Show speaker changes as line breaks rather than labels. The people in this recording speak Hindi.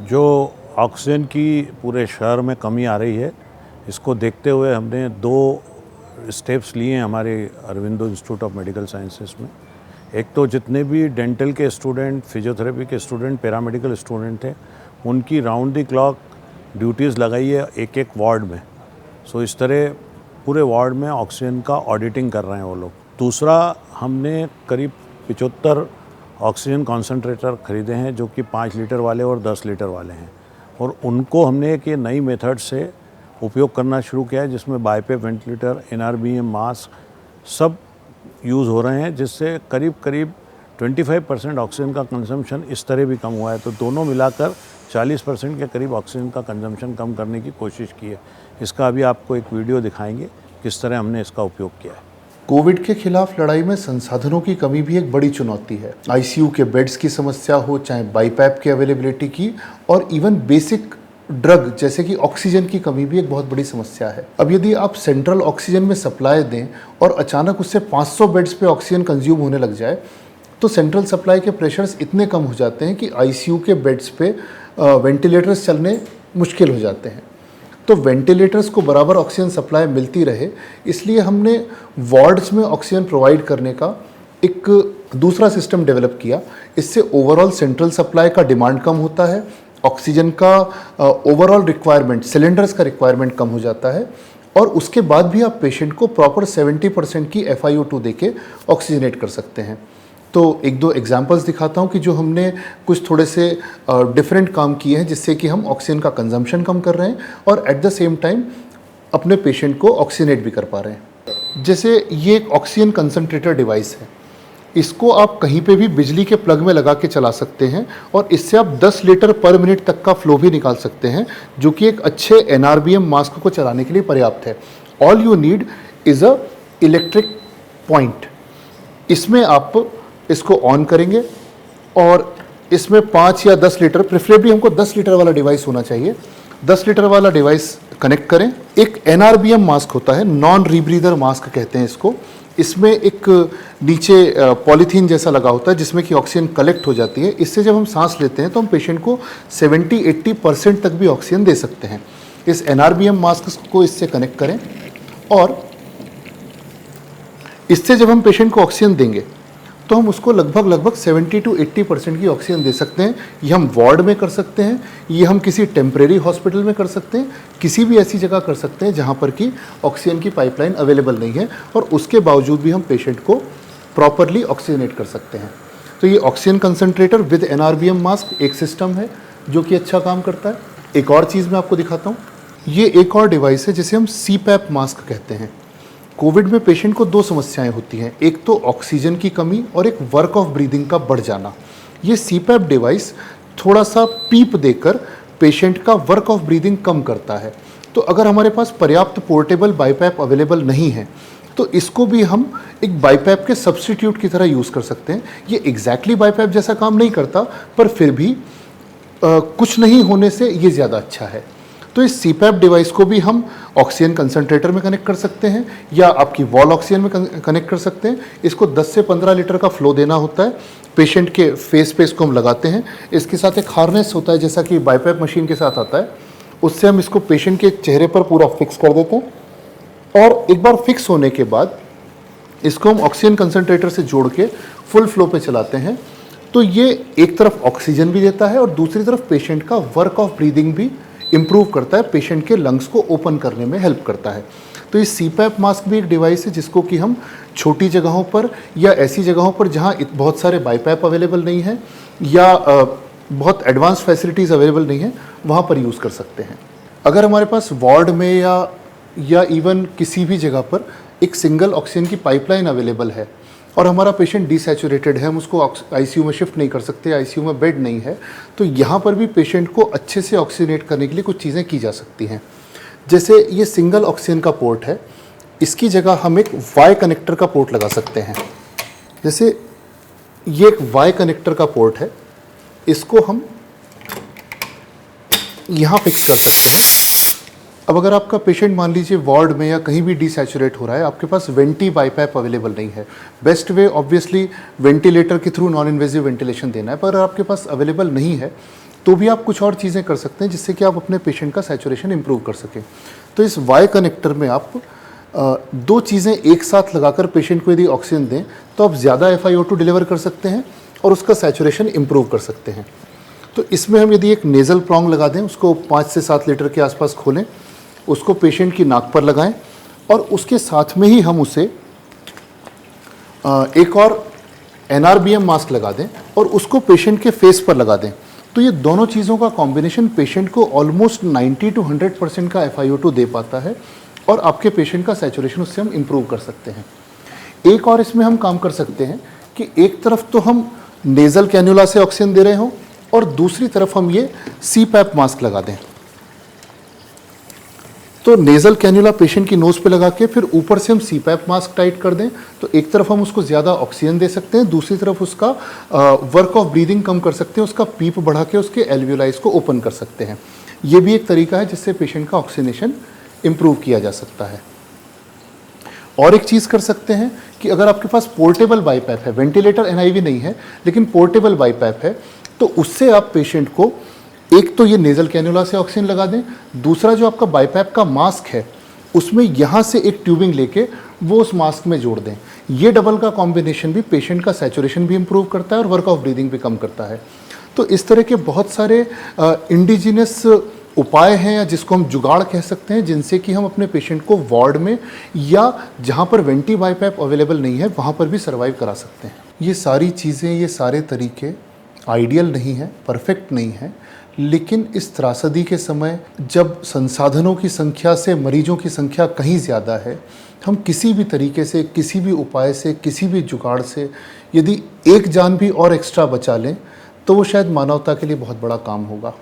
जो ऑक्सीजन की पूरे शहर में कमी आ रही है, इसको देखते हुए हमने 2 स्टेप्स लिए हैं हमारे Aurobindo institute of medical sciences में। एक तो जितने भी डेंटल के स्टूडेंट, फिजियोथेरेपी के स्टूडेंट, पैरामेडिकल स्टूडेंट थे, उनकी राउंड द क्लॉक ड्यूटीज़ लगाई है एक एक वार्ड में। सो इस तरह पूरे वार्ड में ऑक्सीजन का ऑडिटिंग कर रहे हैं वो लोग। दूसरा, हमने करीब 75 ऑक्सीजन कॉन्सेंट्रेटर ख़रीदे हैं जो कि 5 लीटर वाले और 10 लीटर वाले हैं, और उनको हमने एक ये नई मेथड से उपयोग करना शुरू किया है जिसमें बाईपेप वेंटिलेटर, NRBM मास्क सब यूज़ हो रहे हैं, जिससे करीब करीब 25% ऑक्सीजन का कंजम्पशन इस तरह भी कम हुआ है। तो दोनों मिलाकर 40% के करीब ऑक्सीजन का कंजम्पशन कम करने की कोशिश की है। इसका अभी आपको एक वीडियो दिखाएंगे किस तरह हमने इसका उपयोग किया है।
कोविड के खिलाफ लड़ाई में संसाधनों की कमी भी एक बड़ी चुनौती है। आईसीयू के बेड्स की समस्या हो, चाहे बाईपैप की अवेलेबिलिटी की, और इवन बेसिक ड्रग जैसे कि ऑक्सीजन की कमी भी एक बहुत बड़ी समस्या है। अब यदि आप सेंट्रल ऑक्सीजन में सप्लाई दें और अचानक उससे 500 बेड्स पे ऑक्सीजन कंज्यूम होने लग जाए, तो सेंट्रल सप्लाई के प्रेशर्स इतने कम हो जाते हैं कि आईसीयू के बेड्स पे वेंटिलेटर्स चलने मुश्किल हो जाते हैं। तो वेंटिलेटर्स को बराबर ऑक्सीजन सप्लाई मिलती रहे, इसलिए हमने वार्ड्स में ऑक्सीजन प्रोवाइड करने का एक दूसरा सिस्टम डेवलप किया। इससे ओवरऑल सेंट्रल सप्लाई का डिमांड कम होता है, ऑक्सीजन का ओवरऑल रिक्वायरमेंट, सिलेंडर्स का रिक्वायरमेंट कम हो जाता है, और उसके बाद भी आप पेशेंट को प्रॉपर 70% की FiO2 देके ऑक्सीजनेट कर सकते हैं। तो एक दो एग्जांपल्स दिखाता हूँ कि जो हमने कुछ थोड़े से डिफरेंट काम किए हैं जिससे कि हम ऑक्सीजन का कंजम्पशन कम कर रहे हैं और एट द सेम टाइम अपने पेशेंट को ऑक्सीजनेट भी कर पा रहे हैं। जैसे ये एक ऑक्सीजन कंसंट्रेटर डिवाइस है, इसको आप कहीं पे भी बिजली के प्लग में लगा के चला सकते हैं और इससे आप 10 लीटर पर मिनट तक का फ्लो भी निकाल सकते हैं, जो कि एक अच्छे NRBM मास्क को चलाने के लिए पर्याप्त है। All you need is a electric point. इसमें आप इसको ऑन करेंगे और इसमें 5 या 10 लीटर, प्रेफरेबली हमको 10 लीटर वाला डिवाइस होना चाहिए, 10 लीटर वाला डिवाइस कनेक्ट करें। एक NRBM मास्क होता है, नॉन रीब्रीदर मास्क कहते हैं इसको। इसमें एक नीचे पॉलीथीन जैसा लगा होता है जिसमें कि ऑक्सीजन कलेक्ट हो जाती है। इससे जब हम सांस लेते हैं तो हम पेशेंट को 70-80% तक भी ऑक्सीजन दे सकते हैं। इस NRBM मास्क को इससे कनेक्ट करें और इससे जब हम पेशेंट को ऑक्सीजन देंगे तो हम उसको लगभग 70-80% की ऑक्सीजन दे सकते हैं। ये हम वार्ड में कर सकते हैं, ये हम किसी टेम्परेरी हॉस्पिटल में कर सकते हैं, किसी भी ऐसी जगह कर सकते हैं जहाँ पर कि ऑक्सीजन की पाइपलाइन अवेलेबल नहीं है, और उसके बावजूद भी हम पेशेंट को प्रॉपरली ऑक्सीजनेट कर सकते हैं। तो ये oxygen concentrator with NRBM mask एक सिस्टम है जो कि अच्छा काम करता है। एक और चीज़ मैं आपको दिखाता हूँ, ये एक और डिवाइस है जिसे हम CPAP मास्क कहते हैं। कोविड में पेशेंट को 2 समस्याएं होती हैं, एक तो ऑक्सीजन की कमी और एक वर्क ऑफ ब्रीदिंग का बढ़ जाना। ये CPAP डिवाइस थोड़ा सा पीप देकर पेशेंट का वर्क ऑफ ब्रीदिंग कम करता है। तो अगर हमारे पास पर्याप्त पोर्टेबल बाईपैप अवेलेबल नहीं है तो इसको भी हम एक बाईपैप के सब्स्टिट्यूट की तरह यूज़ कर सकते हैं। ये एग्जैक्टली बाईपैप जैसा काम नहीं करता, पर फिर भी कुछ नहीं होने से ये ज़्यादा अच्छा है। तो इस CPAP डिवाइस को भी हम ऑक्सीजन कंसंट्रेटर में कनेक्ट कर सकते हैं या आपकी वॉल ऑक्सीजन में कनेक्ट कर सकते हैं। इसको 10 से 15 लीटर का फ्लो देना होता है। पेशेंट के फेस पे इसको हम लगाते हैं। इसके साथ एक हार्नेस होता है जैसा कि बाईपैप मशीन के साथ आता है, उससे हम इसको पेशेंट के चेहरे पर पूरा फिक्स कर देते हैं, और एक बार फिक्स होने के बाद इसको हम ऑक्सीजन कंसंट्रेटर से जोड़ के फुल फ्लो पे चलाते हैं। तो ये एक तरफ ऑक्सीजन भी देता है और दूसरी तरफ पेशेंट का वर्क ऑफ ब्रीदिंग भी इम्प्रूव करता है, पेशेंट के लंग्स को ओपन करने में हेल्प करता है। तो इस CPAP मास्क भी एक डिवाइस है जिसको कि हम छोटी जगहों पर या ऐसी जगहों पर जहाँ बहुत सारे बाईपैप अवेलेबल नहीं है या बहुत एडवांस फैसिलिटीज़ अवेलेबल नहीं है, वहाँ पर यूज़ कर सकते हैं। अगर हमारे पास वार्ड में या इवन किसी भी जगह पर एक सिंगल ऑक्सीजन की पाइपलाइन अवेलेबल है और हमारा पेशेंट डिसैचुरेटेड है, हम उसको आईसीयू में शिफ्ट नहीं कर सकते, आईसीयू में बेड नहीं है, तो यहाँ पर भी पेशेंट को अच्छे से ऑक्सीजनेट करने के लिए कुछ चीज़ें की जा सकती हैं। जैसे ये सिंगल ऑक्सीजन का पोर्ट है, इसकी जगह हम एक वाई कनेक्टर का पोर्ट लगा सकते हैं। जैसे ये एक वाई कनेक्टर का पोर्ट है, इसको हम यहाँ फिक्स कर सकते हैं। अब अगर आपका पेशेंट मान लीजिए वार्ड में या कहीं भी डिसैचुरेट हो रहा है, आपके पास वेंटी बाईपैप अवेलेबल नहीं है, बेस्ट वे ऑब्वियसली वेंटिलेटर के थ्रू नॉन इन्वेजिव वेंटिलेशन देना है, पर अगर आपके पास अवेलेबल नहीं है तो भी आप कुछ और चीज़ें कर सकते हैं जिससे कि आप अपने पेशेंट का सैचुरेशन इम्प्रूव कर सकें। तो इस वाई कनेक्टर में आप दो चीज़ें एक साथ लगाकर पेशेंट को यदि ऑक्सीजन दें तो आप ज़्यादा FiO2 डिलीवर कर सकते हैं और उसका सैचुरेशन इम्प्रूव कर सकते हैं। तो इसमें हम यदि एक नेज़ल प्रॉन्ग लगा दें, उसको 5 से 7 लीटर के आसपास खोलें, उसको पेशेंट की नाक पर लगाएं और उसके साथ में ही हम उसे एक और NRBM मास्क लगा दें और उसको पेशेंट के फेस पर लगा दें। तो ये दोनों चीज़ों का कॉम्बिनेशन पेशेंट को ऑलमोस्ट 90 to 100% का FiO2 दे पाता है और आपके पेशेंट का सैचुरेशन उससे हम इम्प्रूव कर सकते हैं। एक और इसमें हम काम कर सकते हैं कि एक तरफ तो हम नेज़ल कैन्युला से ऑक्सीजन दे रहे हों और दूसरी तरफ हम ये CPAP मास्क लगा दें। तो नेज़ल कैन्युला पेशेंट की नोज़ पे लगा के फिर ऊपर से हम CPAP मास्क टाइट कर दें तो एक तरफ हम उसको ज़्यादा ऑक्सीजन दे सकते हैं, दूसरी तरफ उसका वर्क ऑफ ब्रीदिंग कम कर सकते हैं, उसका पीप बढ़ा के उसके एल्वियोलाइज को ओपन कर सकते हैं। ये भी एक तरीका है जिससे पेशेंट का ऑक्सीजनेशन इम्प्रूव किया जा सकता है। और एक चीज़ कर सकते हैं कि अगर आपके पास पोर्टेबल बाईपैप है, वेंटिलेटर NIV नहीं है लेकिन पोर्टेबल बाईपैप है, तो उससे आप पेशेंट को एक तो ये नेज़ल कैन्युला से ऑक्सीजन लगा दें, दूसरा जो आपका बाईपैप का मास्क है उसमें यहाँ से एक ट्यूबिंग लेके वो उस मास्क में जोड़ दें। ये डबल का कॉम्बिनेशन भी पेशेंट का सैचुरेशन भी इम्प्रूव करता है और वर्क ऑफ ब्रीदिंग भी कम करता है। तो इस तरह के बहुत सारे इंडिजिनस उपाय हैं या जिसको हम जुगाड़ कह सकते हैं जिनसे कि हम अपने पेशेंट को वार्ड में या जहाँ पर वेंटी बाईपैप अवेलेबल नहीं है वहाँ पर भी सर्वाइव करा सकते हैं। ये सारी चीज़ें, ये सारे तरीके आइडियल नहीं है, परफेक्ट नहीं है, लेकिन इस त्रासदी के समय जब संसाधनों की संख्या से मरीजों की संख्या कहीं ज़्यादा है, हम किसी भी तरीके से, किसी भी उपाय से, किसी भी जुगाड़ से यदि एक जान भी और एक्स्ट्रा बचा लें तो वो शायद मानवता के लिए बहुत बड़ा काम होगा।